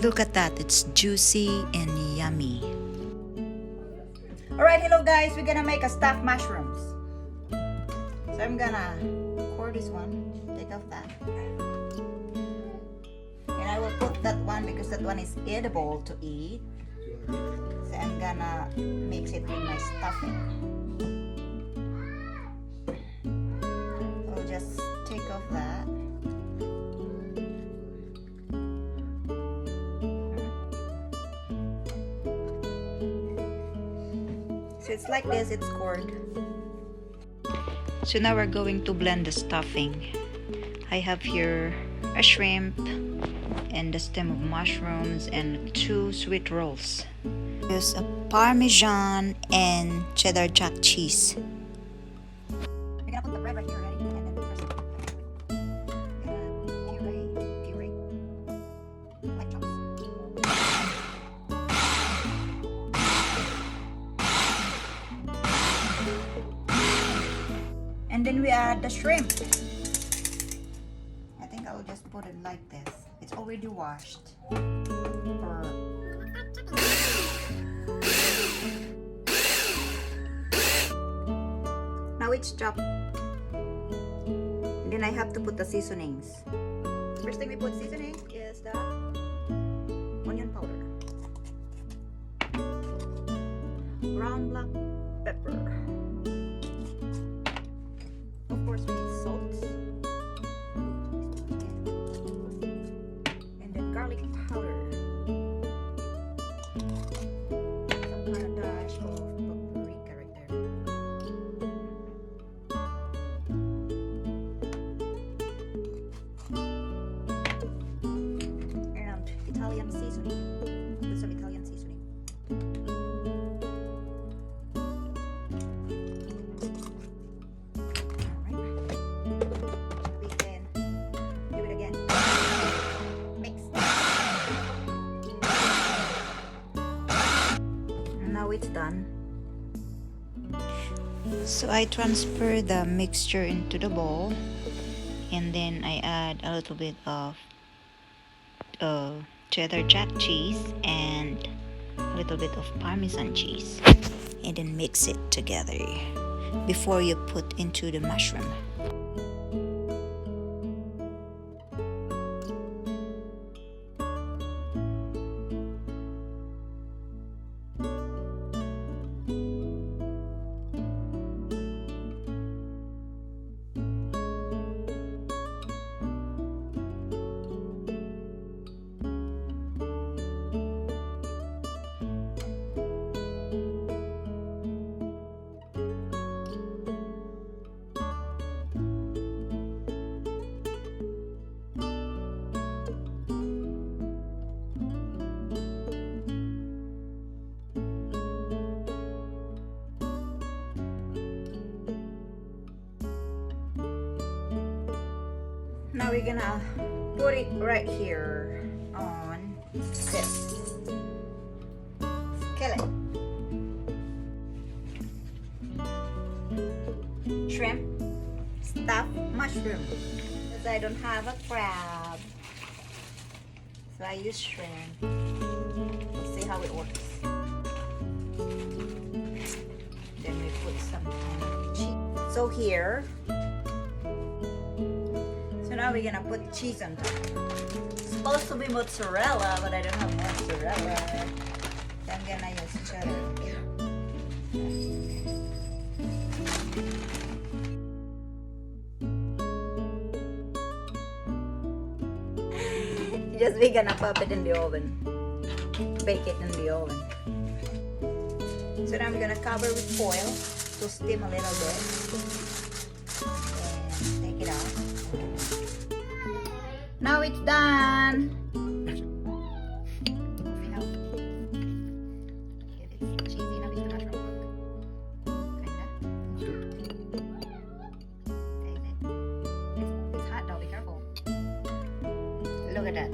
Look at that, it's juicy and yummy. Alright, hello guys, we're gonna make a stuffed mushrooms. So I'm gonna pour this one, take off that. And I will put that one because that one is edible to eat. So I'm gonna mix it with my stuffing. I'll just take off that. So it's like this, it's cored. So now we're going to blend the stuffing. I have here a shrimp and the stem of mushrooms and 2 sweet rolls. There's a Parmesan and cheddar jack cheese. We're gonna put the bread right here already, and then press it. Puree, like chunks. And then we add the shrimp. I think I'll just put it like this. It's already washed. Now it's chopped. And then I have to put the seasonings. First thing we put seasoning is the onion powder, ground black pepper. Of course, we need salt, and then garlic powder. Some kind of dash of paprika right there. And Italian seasoning. Put some Italian seasoning. Now it's done. So I transfer the mixture into the bowl, and then I add a little bit of cheddar jack cheese and a little bit of Parmesan cheese, and then mix it together before you put into the mushroom. Now we're gonna put it right here on this skillet. Shrimp stuffed mushroom. Because I don't have a crab, so I use shrimp. Let's see how it works. Then we put some cheese. So here. So now we're gonna put cheese on top. It's supposed to be mozzarella, but I don't have mozzarella. So I'm gonna use cheddar. Just we're gonna pop it in the oven. Bake it in the oven. So now I'm gonna cover with foil to steam a little bit. And take it out. Now it's done. It's cheesy enough. It's the mushroom cook. Kinda. It's hot though. Be careful. Look at that.